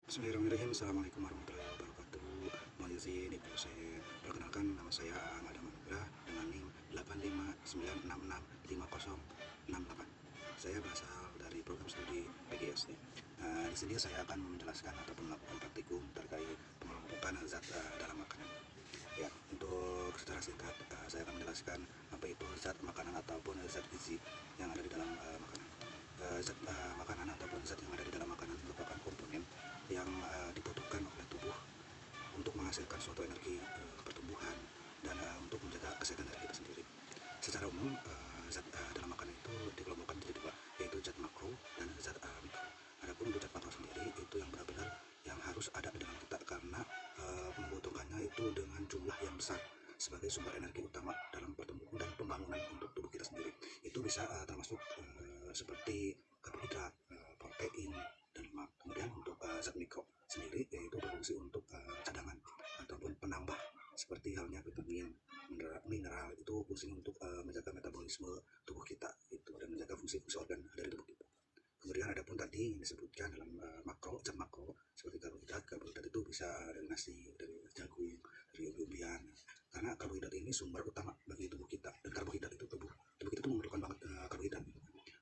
Bismillahirrahmanirrahim. Assalamualaikum warahmatullahi wabarakatuh. Mohon izin Ibu saya perkenalkan, nama saya Ahmad Anugrah dengan NIM 859665068. Saya berasal dari program studi PGS. Di sini saya akan menjelaskan ataupun melakukan praktikum terkait pengelompokan zat dalam makanan. Ya, untuk secara singkat saya akan menjelaskan apa itu zat makanan ataupun zat gizi yang ada di dalam makanan. Zat makanan ataupun zat yang ada di dalam makanan merupakan komponen yang dibutuhkan oleh tubuh untuk menghasilkan suatu energi pertumbuhan dan untuk menjaga kesehatan dari kita sendiri. Secara umum, zat dalam makanan itu dikelompokkan menjadi dua, yaitu zat makro dan zat mikro. Adapun untuk zat makro sendiri itu yang benar-benar yang harus ada di dalam kita karena membutuhkannya itu dengan jumlah yang besar sebagai sumber energi utama dalam pertumbuhan dan pembangunan untuk tubuh kita sendiri. Itu bisa termasuk seperti karbohidrat, protein, dan lemak. Kemudian untuk zat mikro sendiri yaitu berfungsi untuk cadangan ataupun penambah seperti halnya vitamin, mineral itu fungsinya untuk menjaga metabolisme tubuh kita itu dan menjaga fungsi-fungsi organ dari tubuh kita. Kemudian ada pun tadi yang disebutkan dalam makro, zat makro seperti karbohidrat. Karbohidrat itu bisa dari nasi, dari jagung, dari umbi-umbian. Karena karbohidrat ini sumber utama bagi tubuh kita dan karbohidrat itu tubuh kita itu memerlukan banget karbohidrat.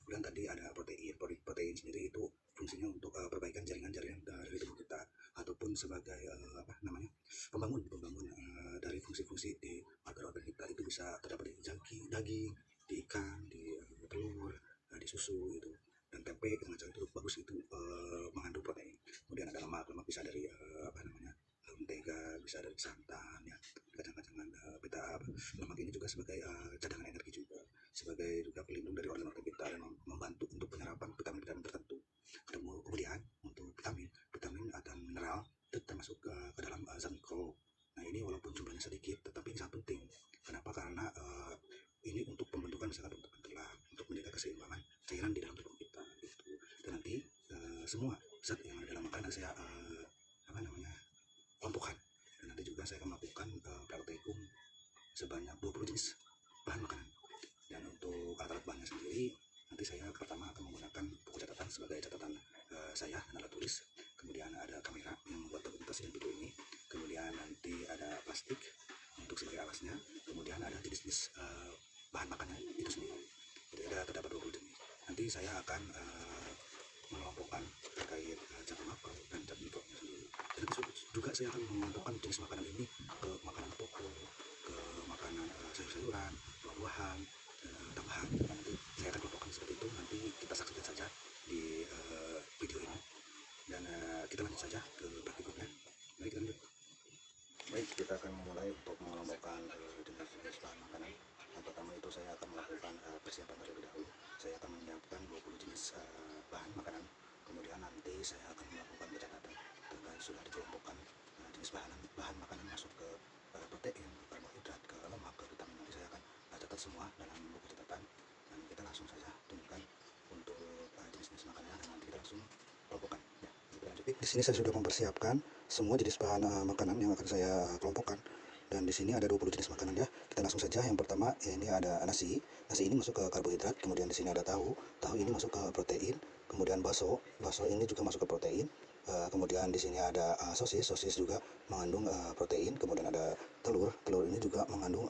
Kemudian tadi ada protein. Protein sendiri itu fungsinya untuk perbaikan jaringan-jaringan dari tubuh kita ataupun sebagai pembangun dari fungsi-fungsi di organ-organ kita. Itu bisa terdapat di daging, di ikan, di telur, di susu itu, dan tempe dengan cara itu bagus itu mengandung protein. Kemudian ada lemak bisa dari mentega, bisa dari santan ya, kacang-kacangan kita. Lemak ini juga sebagai cadangan energi juga, sebagai juga pelindung dari organ-organ kita dan membantu untuk penyerapan vitamin-vitamin tertentu. Kemudian untuk vitamin dan mineral itu termasuk ke dalam zat mikro. Nah, ini walaupun jumlahnya sedikit tetapi ini sangat penting. Kenapa? Karena ini untuk pembentukan misalkan pembentukan tulang, untuk menjaga keseimbangan cairan di dalam tubuh kita gitu. Dan nanti semua zat yang ada dalam makanan saya kelompokkan, dan nanti juga saya akan melakukan praktikum sebanyak 20 jenis bahan makanan. Dan untuk alat-alat bahannya sendiri nanti saya pertama akan menggunakan buku catatan sebagai catatan saya dan alat tulis. Kemudian ada kamera yang membuat dokumentasi dan video ini. Kemudian nanti ada plastik untuk sebagai alasnya. Kemudian ada jenis-jenis bahan makannya itu sendiri. Jadi ada terdapat 20 jenis. Nanti saya akan mengelompokkan terkait zat makro dan zat mikronya sendiri. Dan juga saya akan mengelompokkan jenis makanan ini ke makanan pokok, ke makanan sayur-sayuran, buah-buahan, tambahan. Nanti saya akan kelompokkan seperti itu. Nanti kita saksikan saja di video ini, dan kita lanjut saja ke praktikumnya. Baik, lanjut. Baik, kita akan memulai untuk mengelompokkan jenis-jenis bahan makanan. Yang pertama itu saya akan melakukan persiapan terlebih dahulu. Saya akan menyiapkan 20 jenis bahan makanan. Kemudian nanti saya akan melakukan pencatatan terkait sudah dikelompokkan jenis bahan makanan masuk ke protein, ke karbohidrat, ke lemak, ke vitamin. Nanti saya akan catat semua dalam buku catatan, dan kita langsung saja tunjukkan untuk jenis-jenis makanan, dan nanti kita langsung kelompokkan. Ya, di sini saya sudah mempersiapkan semua jenis bahan makanan yang akan saya kelompokkan, dan di sini ada 20 jenis makanan ya. Kita langsung saja. Yang pertama ini ada nasi. Nasi ini masuk ke karbohidrat. Kemudian di sini ada tahu. Tahu ini masuk ke protein. Kemudian bakso. Bakso ini juga masuk ke protein. Kemudian di sini ada sosis. Sosis juga mengandung protein. Kemudian ada telur. Telur ini juga mengandung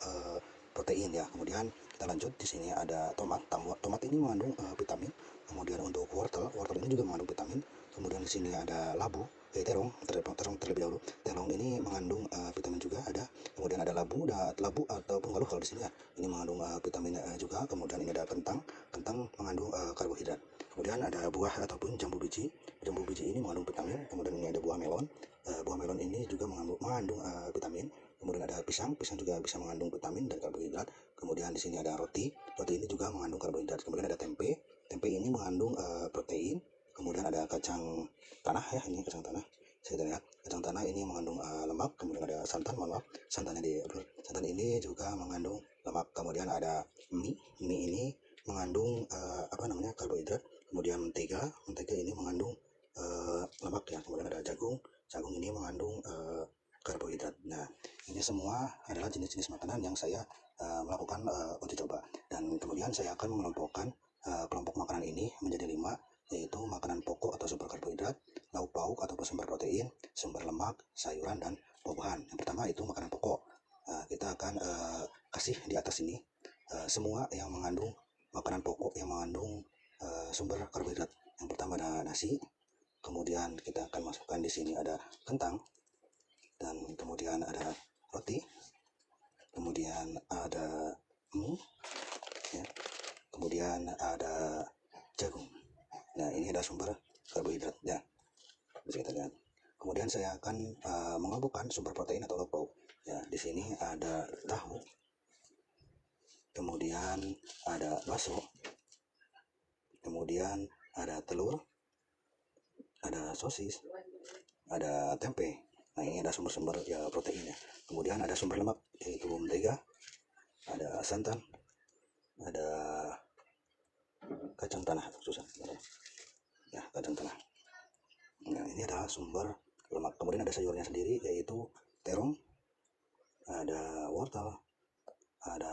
protein ya. Kemudian kita lanjut, di sini ada tomat. Tomat ini mengandung vitamin. Kemudian untuk wortel ini juga mengandung vitamin. Kemudian di sini ada terong terlebih dahulu. Terong ini mengandung vitamin juga ada. Kemudian ada labu atau penggaluh kalau di sini ya. Ini mengandung vitamin juga. Kemudian ini ada kentang mengandung karbohidrat. Kemudian ada buah ataupun jambu biji. Jambu biji ini mengandung vitamin. Kemudian ini ada buah melon. Buah melon ini juga mengandung vitamin. Kemudian ada pisang juga bisa mengandung vitamin dan karbohidrat. Kemudian di sini ada roti ini juga mengandung karbohidrat. Kemudian ada tempe ini mengandung protein. Kemudian ada kacang tanah ya, ini kacang tanah. Saya lihat kacang tanah ini mengandung lemak. Kemudian ada santan, santannya santan ini juga mengandung lemak. Kemudian ada mie ini mengandung karbohidrat. Kemudian mentega ini mengandung lemak ya. Kemudian ada jagung ini mengandung karbohidrat. Nah, ini semua adalah jenis-jenis makanan yang saya melakukan uji coba, dan kemudian saya akan mengelompokkan kelompok makanan ini menjadi 5. yaitu makanan pokok atau sumber karbohidrat, lauk pauk atau sumber protein, sumber lemak, sayuran, dan buah-buahan. Yang pertama itu makanan pokok. Kita akan kasih di atas ini semua yang mengandung makanan pokok yang mengandung sumber karbohidrat. Yang pertama ada nasi, kemudian kita akan masukkan di sini ada kentang, dan kemudian ada roti, kemudian ada mie, ya. Kemudian ada jagung. Nah, ini ada sumber karbohidrat ya, bisa kita lihat. Kemudian saya akan mengelompokkan sumber protein atau lauk pauk. Ya, di sini ada tahu, kemudian ada bakso, kemudian ada telur, ada sosis, ada tempe. Nah, ini ada sumber-sumber ya proteinnya. Kemudian ada sumber lemak, yaitu mentega, ada santan, ada kacang tanah, susah ya, kacang tanah. Nah, ini adalah sumber lemak. Kemudian ada sayurnya sendiri, yaitu terong, ada wortel, ada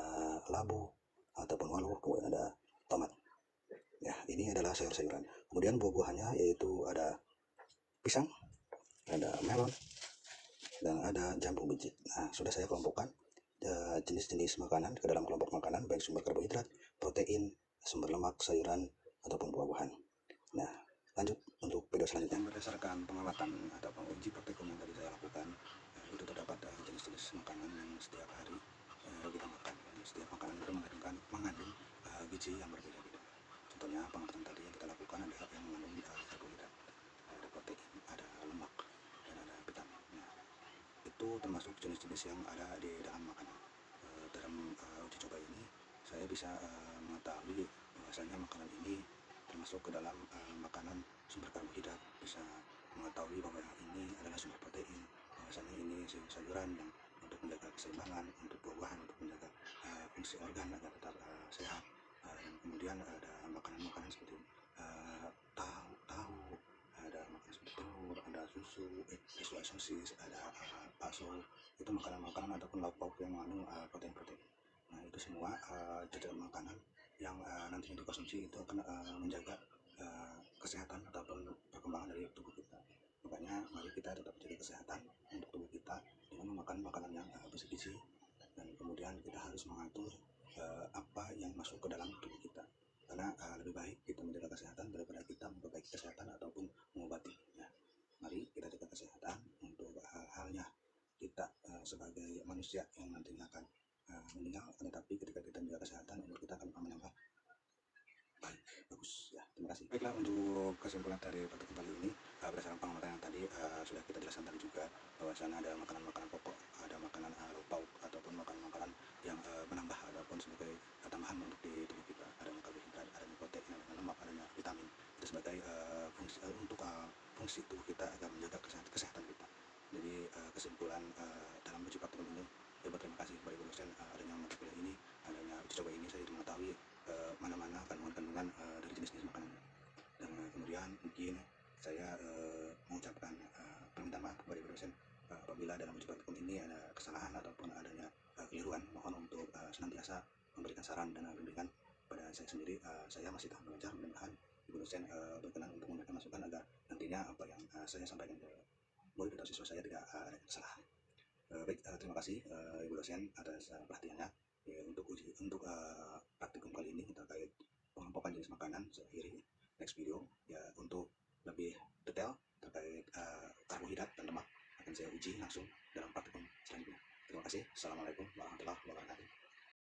labu ataupun walu, kemudian ada tomat. Ya, ini adalah sayur-sayuran. Kemudian buah-buahannya yaitu ada pisang, ada melon, dan ada jambu biji. Nah, sudah saya kelompokkan jenis-jenis makanan ke dalam kelompok makanan, baik sumber karbohidrat, protein, sumber lemak, sayuran, ataupun buah-buahan. Nah, lanjut untuk video selanjutnya. Berdasarkan pengamatan atau uji praktikum yang tadi saya lakukan, itu terdapat jenis-jenis makanan yang setiap hari kita makan. Setiap makanan itu mengandung gizi yang berbeda-beda. Contohnya pengamatan tadi yang kita lakukan adalah yang mengandung karbohidrat, ada protein, ada lemak, dan ada vitamin. Nah, itu termasuk jenis-jenis yang ada di dalam makanan. Dalam uji coba ini saya bisa mengetahui bahwasanya makanan ini termasuk ke dalam makanan sumber karbohidrat, bisa mengetahui bahwa ini adalah sumber protein, bahwasanya ini sayur-sayuran yang untuk menjaga keseimbangan, untuk buah-buahan untuk menjaga fungsi organ agar tetap sehat. Dan kemudian ada makanan-makanan seperti tahu, ada makanan seperti telur, ada susu, sosis, ada bakso. Itu makanan-makanan ataupun lauk pauk yang mengandung protein-protein. Nah, itu semua jajaran makanan yang nantinya dikonsumsi itu akan menjaga kesehatan ataupun perkembangan dari tubuh kita. Makanya mari kita tetap jaga kesehatan untuk tubuh kita dengan memakan makanan yang bergizi, dan kemudian kita harus mengatur apa yang masuk ke dalam tubuh kita, karena lebih baik kita menjaga kesehatan daripada kita memperbaiki kesehatan ataupun mengobati ya. Mari kita jaga kesehatan untuk halnya kita sebagai manusia yang nantinya akan meninggal, tetapi ketika kita menjaga kesehatan umur kita akan menambah baik, bagus ya. Terima kasih. Baiklah, untuk kesimpulan dari praktik kali ini berdasarkan pengamatan yang tadi sudah kita jelaskan tadi juga bahwasanya ada makanan-makanan pokok, ada makanan lauk pauk ataupun makanan-makanan yang menambah ataupun sebagai tambahan untuk di tubuh kita, ada karbohidrat, ada protein, ada lemak, ada vitamin, itu sebagai fungsi untuk fungsi tubuh kita agar menjaga kesehatan kita. Jadi kesimpulan dalam uji praktikum ini, saya berterima kasih kepada Ibu dosen adanya mata kuliah ini, adanya uji coba ini, saya mengetahui mana-mana kandungan-kandungan dari jenis-jenis makanan. Dan kemudian mungkin saya mengucapkan permintaan maaf kepada Ibu dosen apabila dalam uji praktikum ini ada kesalahan ataupun adanya keliruan. Mohon untuk senantiasa memberikan saran dan bimbingan pada saya sendiri. Saya masih tahap belajar, mudah-mudahan Ibu dosen berkenan untuk memberikan masukan agar nantinya apa yang saya sampaikan ke murid atau siswa saya tidak ada kesalahan. Baik, terima kasih Ibu dosen atas perhatiannya. Ya, untuk praktikum kali ini terkait pengelompokan jenis makanan, saya akhiri. Next video ya, untuk lebih detail terkait karbohidrat dan lemak akan saya uji langsung dalam praktikum selanjutnya. Terima kasih. Assalamualaikum warahmatullahi wabarakatuh.